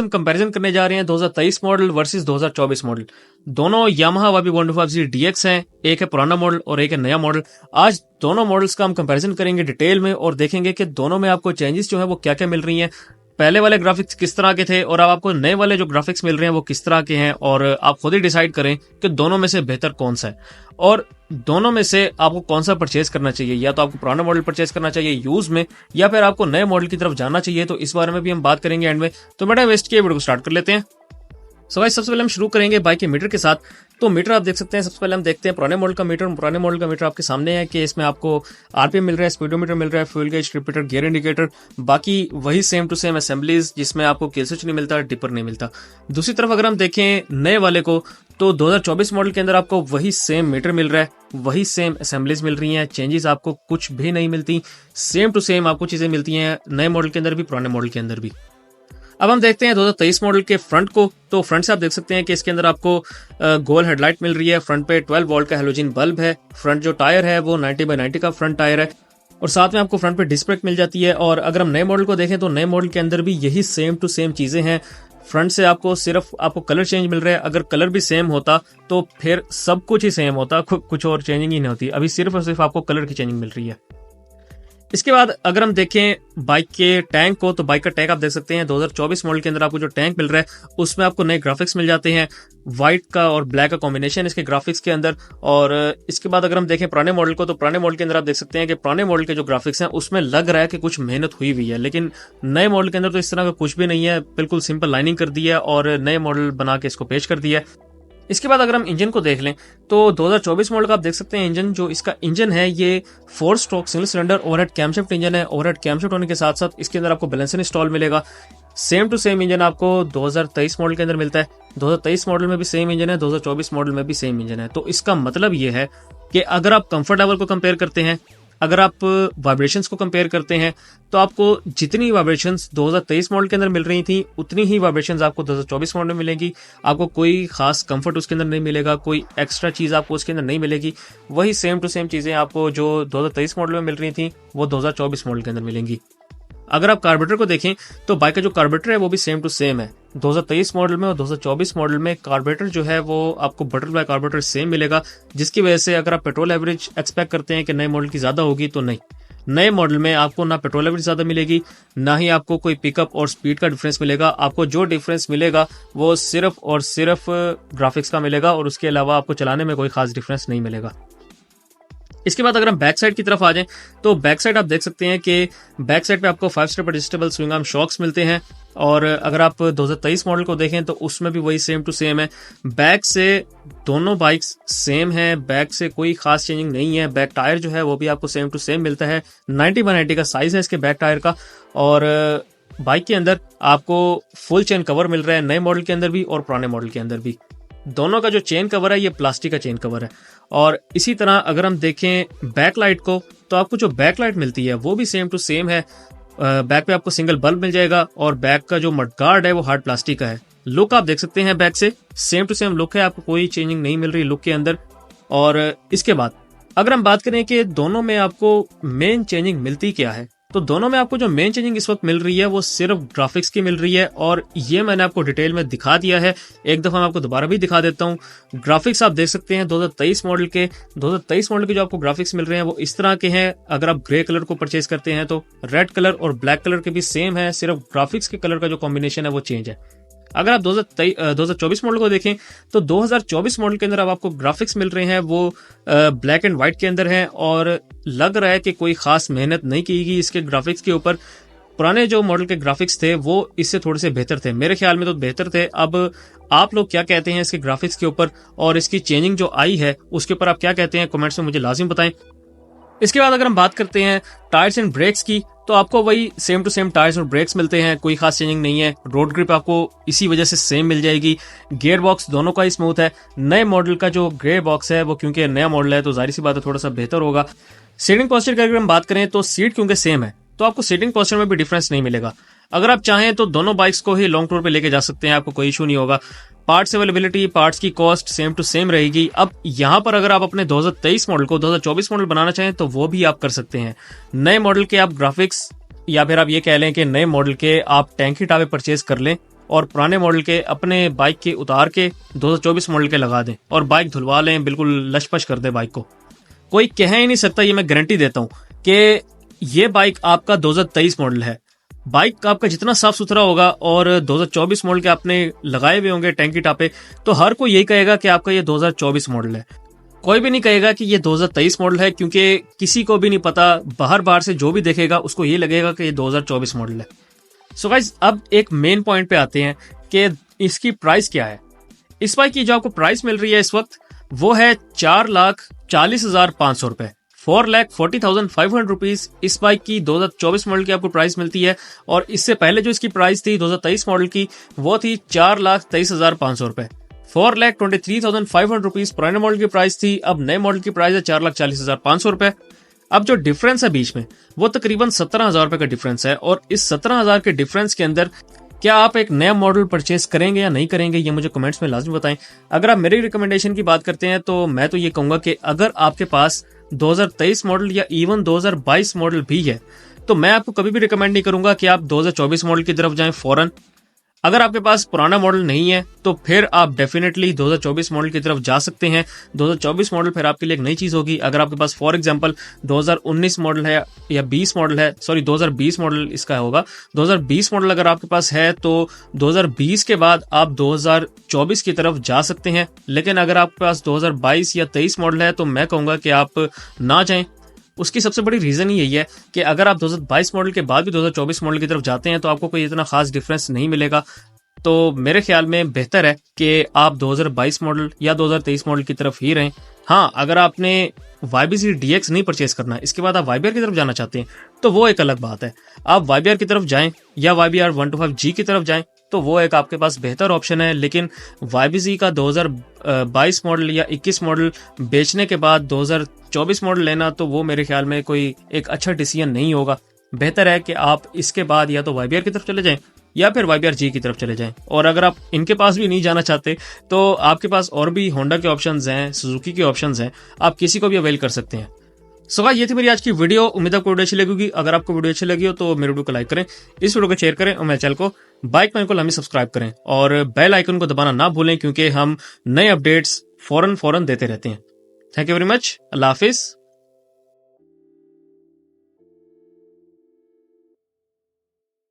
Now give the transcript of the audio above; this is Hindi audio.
हम कंपैरिजन करने जा रहे हैं 2023 मॉडल वर्सेस 2024 मॉडल। दोनों यामाहा YB 125 DX हैं, एक है पुराना मॉडल और एक है नया मॉडल। आज दोनों मॉडल्स का हम कंपैरिजन करेंगे डिटेल में और देखेंगे कि दोनों में आपको चेंजेस जो है वो क्या क्या मिल रही हैं, पहले वाले ग्राफिक्स किस तरह के थे और अब आपको नए वाले जो ग्राफिक्स मिल रहे हैं वो किस तरह के हैं, और आप खुद ही डिसाइड करें कि दोनों में से बेहतर कौन सा है और दोनों में से आपको कौन सा परचेज करना चाहिए। या तो आपको पुराना मॉडल परचेज करना चाहिए यूज में, या फिर आपको नए मॉडल की तरफ जाना चाहिए। तो इस बारे में भी हम बात करेंगे एंड में। तो बेटा वेस्ट किए वीडियो को स्टार्ट कर लेते हैं। सो गाइस, सबसे पहले हम शुरू करेंगे बाइक के मीटर के साथ। तो मीटर आप देख सकते हैं, सबसे पहले हम देखते हैं पुराने मॉडल का मीटर। पुराने मॉडल का मीटर आपके सामने है कि इसमें आपको आरपीएम मिल रहा है, स्पीडोमीटर मिल रहा है, fuel gauge, trip meter, gear indicator, बाकी वही सेम टू सेम असेंबलीज जिसमें आपको किल स्विच नहीं मिलता, डिपर नहीं मिलता। दूसरी तरफ अगर हम देखें नए वाले को, तो 2024 मॉडल के अंदर आपको वही सेम मीटर मिल रहा है, वही सेम असेंबलीज मिल रही हैं, चेंजेस आपको कुछ भी नहीं मिलती, सेम टू सेम आपको चीजें मिलती हैं नए मॉडल के अंदर भी, पुराने मॉडल के अंदर भी। अब हम देखते हैं 2023 मॉडल के फ्रंट को। तो फ्रंट से आप देख सकते हैं कि इसके अंदर आपको गोल हेडलाइट मिल रही है, फ्रंट पे 12 वोल्ट का हेलोजन बल्ब है, फ्रंट जो टायर है वो 90/90 का फ्रंट टायर है और साथ में आपको फ्रंट पे डिस्क ब्रेक मिल जाती है। और अगर हम नए मॉडल को देखें तो नए मॉडल के अंदर भी यही सेम टू सेम चीजें हैं। फ्रंट से आपको सिर्फ आपको कलर चेंज मिल रहा है। अगर कलर भी सेम होता तो फिर सब कुछ ही सेम होता, कुछ और चेंजिंग ही नहीं होती। अभी सिर्फ और सिर्फ आपको कलर की चेंजिंग मिल रही है। इसके बाद अगर हम देखें बाइक के टैंक को, तो बाइक का टैंक आप देख सकते हैं 2024 मॉडल के अंदर आपको जो टैंक मिल रहा है उसमें आपको नए ग्राफिक्स मिल जाते हैं, व्हाइट का और ब्लैक का कॉम्बिनेशन इसके ग्राफिक्स के अंदर। और इसके बाद अगर हम देखें पुराने मॉडल को, तो पुराने मॉडल के अंदर आप देख सकते हैं कि पुराने मॉडल के जो ग्राफिक्स हैं उसमें लग रहा है कि कुछ मेहनत हुई हुई है, लेकिन नए मॉडल के अंदर तो इस तरह का कुछ भी नहीं है, बिल्कुल सिंपल लाइनिंग कर दी है और नए मॉडल बना के इसको पेश कर दिया है। इसके बाद अगर हम इंजन को देख लें तो 2024 मॉडल का आप देख सकते हैं इंजन, जो इसका इंजन है ये 4 stroke single cylinder overhead camshaft engine है। ओवरहेड कैमशाफ्ट होने के साथ साथ इसके अंदर आपको बैलेंसर इंस्टॉल मिलेगा। सेम टू सेम इंजन आपको 2023 मॉडल के अंदर मिलता है। 2023 मॉडल में भी सेम इंजन है, 2024 मॉडल में भी सेम इंजन है। तो इसका मतलब ये है कि अगर आप कंफर्ट लेवल को कंपेयर करते हैं, अगर आप वाइब्रेशंस को कंपेयर करते हैं, तो आपको जितनी वाइब्रेशंस 2023 मॉडल के अंदर मिल रही थी उतनी ही वाइब्रेशंस आपको 2024 मॉडल में मिलेगी। आपको कोई खास कंफर्ट उसके अंदर नहीं मिलेगा, कोई एक्स्ट्रा चीज आपको उसके अंदर नहीं मिलेगी। वही सेम टू सेम चीजें आपको जो 2023 मॉडल में मिल रही थी वो 2024 मॉडल के अंदर मिलेंगी। अगर आप कार्बोरेटर को देखें तो बाइक का जो कार्बोरेटर है वो भी सेम टू सेम है 2023 मॉडल में और 2024 मॉडल में। कार्बोरेटर जो है वो आपको बटरफ्लाई कार्बोरेटर सेम मिलेगा, जिसकी वजह से अगर आप पेट्रोल एवरेज एक्सपेक्ट करते हैं कि नए मॉडल की ज्यादा होगी, तो नहीं, नए मॉडल में आपको ना पेट्रोल एवरेज ज्यादा मिलेगी, ना ही आपको कोई पिकअप और स्पीड का डिफरेंस मिलेगा। आपको जो डिफरेंस मिलेगा वो सिर्फ और सिर्फ ग्राफिक्स का मिलेगा और उसके अलावा आपको चलाने में कोई खास डिफरेंस नहीं मिलेगा। इसके बाद अगर हम बैक साइड की तरफ आ जाएं तो बैक साइड आप देख सकते हैं कि बैक साइड पे आपको 5 step adjustable swing arm shocks मिलते हैं। और अगर आप 2023 मॉडल को देखें तो उसमें भी वही सेम टू सेम है। बैक से दोनों बाइक्स सेम है, बैक से कोई खास चेंजिंग नहीं है। बैक टायर जो है वो भी आपको सेम टू सेम मिलता है, 90/90 का साइज है इसके बैक टायर का। और बाइक के अंदर आपको फुल चेन कवर मिल रहा है, नए मॉडल के अंदर भी और पुराने मॉडल के अंदर भी। दोनों का जो चेन कवर है ये प्लास्टिक का चेन कवर है। और इसी तरह अगर हम देखें बैक लाइट को, तो आपको जो बैक लाइट मिलती है वो भी सेम टू सेम है। बैक पे आपको सिंगल बल्ब मिल जाएगा और बैक का जो मडगार्ड है वो हार्ड प्लास्टिक का है। लुक आप देख सकते हैं बैक से सेम टू सेम लुक है, आपको कोई चेंजिंग नहीं मिल रही लुक के अंदर। और इसके बाद अगर हम बात करें कि दोनों में आपको मेन चेंजिंग मिलती क्या है, तो दोनों में आपको जो मेन चेंजिंग इस वक्त मिल रही है वो सिर्फ ग्राफिक्स की मिल रही है। और ये मैंने आपको डिटेल में दिखा दिया है, एक दफा मैं आपको दोबारा भी दिखा देता हूँ। ग्राफिक्स आप देख सकते हैं 2023 मॉडल के जो आपको ग्राफिक्स मिल रहे हैं वो इस तरह के हैं। अगर आप ग्रे कलर को परचेज करते हैं तो रेड कलर और ब्लैक कलर के भी सेम है, सिर्फ ग्राफिक्स के कलर का जो कॉम्बिनेशन है वो चेंज है। अगर आप 2024 मॉडल को देखें तो 2024 मॉडल के अंदर अब आपको ग्राफिक्स मिल रहे हैं वो ब्लैक एंड व्हाइट के अंदर हैं और लग रहा है कि कोई खास मेहनत नहीं की गई इसके ग्राफिक्स के ऊपर। पुराने जो मॉडल के ग्राफिक्स थे वो इससे थोड़े से बेहतर थे, मेरे ख्याल में तो बेहतर थे। अब आप लोग क्या कहते हैं इसके ग्राफिक्स के ऊपर और इसकी चेंजिंग जो आई है उसके ऊपर आप क्या कहते हैं, कमेंट्स में मुझे लाजिम बताएं। इसके बाद अगर हम बात करते हैं टायर्स एंड ब्रेक्स की, तो आपको वही सेम टू सेम टायर्स और ब्रेक्स मिलते हैं, कोई खास चेंजिंग नहीं है। रोड ग्रिप आपको इसी वजह से सेम मिल जाएगी। गियर बॉक्स दोनों का ही स्मूथ है। नए मॉडल का जो गियर बॉक्स है वो क्योंकि नया मॉडल है तो जाहिर सी बात है थोड़ा सा बेहतर होगा। सीटिंग पोस्चर की अगर हम बात करें तो सीट क्योंकि सेम है तो आपको सीटिंग पोस्चर में भी डिफरेंस नहीं मिलेगा। अगर आप चाहें तो दोनों बाइक्स को ही लॉन्ग टूर पे लेके जा सकते हैं, आपको कोई इशू नहीं होगा। पार्ट्स अवेलेबिलिटी, पार्ट्स की कॉस्ट सेम टू सेम रहेगी। अब यहाँ पर अगर आप अपने 2023 मॉडल को 2024 मॉडल बनाना चाहें तो वो भी आप कर सकते हैं। नए मॉडल के आप ग्राफिक्स या फिर आप ये कह लें कि नए मॉडल के आप टैंक ही टावे परचेज कर लें और पुराने मॉडल के अपने बाइक के उतार के 2024 मॉडल के लगा दें और बाइक धुलवा लें, बिल्कुल लशपश कर दे बाइक को। कोई कह ही नहीं सकता, ये मैं गारंटी देता हूं कि ये बाइक आपका 2023 मॉडल है। बाइक आपका जितना साफ सुथरा होगा और 2024 मॉडल के आपने लगाए हुए होंगे टैंकी टापे, तो हर कोई यही कहेगा कि आपका ये 2024 मॉडल है। कोई भी नहीं कहेगा कि ये 2023 मॉडल है, क्योंकि किसी को भी नहीं पता, बाहर से जो भी देखेगा उसको ये लगेगा कि ये 2024 मॉडल है। सो गाइस, अब एक मेन पॉइंट पे आते हैं कि इसकी प्राइस क्या है। इस बाइक की जो आपको प्राइस मिल रही है इस वक्त वो है 4,40,500 रुपए, 4,40,500 रुपीज इस बाइक की 2024 मॉडल की आपको प्राइस मिलती है। और इससे पहले जो इसकी प्राइस थी 2023 मॉडल की वो थी 4,23,500 रुपए, 4,23,500 रुपीज पुराने मॉडल की प्राइस थी। अब नए मॉडल की प्राइस है 4,40,500 रुपए। अब जो डिफरेंस है बीच में वो तकरीबन 17,000 रुपए का डिफरेंस है। और इस 17,000 के डिफरेंस के अंदर क्या आप एक नया मॉडल परचेस करेंगे या नहीं करेंगे, ये मुझे कमेंट्स में लाजमी बताएं। अगर आप मेरी रिकमेंडेशन की बात करते हैं तो मैं तो ये कहूंगा कि अगर आपके पास 2023 मॉडल या इवन 2022 मॉडल भी है तो मैं आपको कभी भी रिकमेंड नहीं करूंगा कि आप 2024 मॉडल की तरफ जाएं फौरन। अगर आपके पास पुराना मॉडल नहीं है तो फिर आप डेफिनेटली 2024 मॉडल की तरफ जा सकते हैं। 2024 मॉडल फिर आपके लिए एक नई चीज होगी। अगर आपके पास फॉर एग्जांपल 2019 मॉडल है या 20 मॉडल है, सॉरी 2020 मॉडल इसका होगा, 2020 मॉडल अगर आपके पास है तो 2020 के बाद आप 2024 की तरफ जा सकते हैं। लेकिन अगर आपके पास 2022 या 23 मॉडल है तो मैं कहूंगा कि आप ना जाएं। उसकी सबसे बड़ी रीजन ही यही है कि अगर आप 2022 मॉडल के बाद भी 2024 मॉडल की तरफ जाते हैं तो आपको कोई इतना खास डिफरेंस नहीं मिलेगा। तो मेरे ख्याल में बेहतर है कि आप 2022 मॉडल या 2023 मॉडल की तरफ ही रहें। हाँ, अगर आपने YBZ DX नहीं परचेस करना, इसके बाद आप YBR की तरफ जाना चाहते हैं तो वो एक अलग बात है। आप YBR की तरफ जाएं या YBR 125G की तरफ जाएं तो वो एक आपके पास बेहतर ऑप्शन है। लेकिन YBZ का 2022 मॉडल या 21 मॉडल बेचने के बाद 2024 मॉडल लेना तो वो मेरे ख्याल में कोई एक अच्छा डिसीजन नहीं होगा। बेहतर है कि आप इसके बाद या तो YBR की तरफ चले जाएं या फिर YBR G की तरफ चले जाएं। और अगर आप इनके पास भी नहीं जाना चाहते तो आपके पास और भी होंडा के ऑप्शंस हैं, सुजुकी के ऑप्शंस हैं, आप किसी को भी अवेल कर सकते हैं। सो गाइस, ये थी मेरी आज की वीडियो। उम्मीद है आपको वीडियो अच्छी लगेगी। अगर आपको वीडियो अच्छी लगी हो तो मेरे वीडियो को लाइक करें, इस वीडियो को शेयर करें और मेरे चैनल को बाइक मैन को लाजमी सब्सक्राइब करें और बेल आइकन को दबाना ना भूलें, क्योंकि हम नए अपडेट्स फौरन देते रहते हैं। Thank you very much. Allah Hafiz.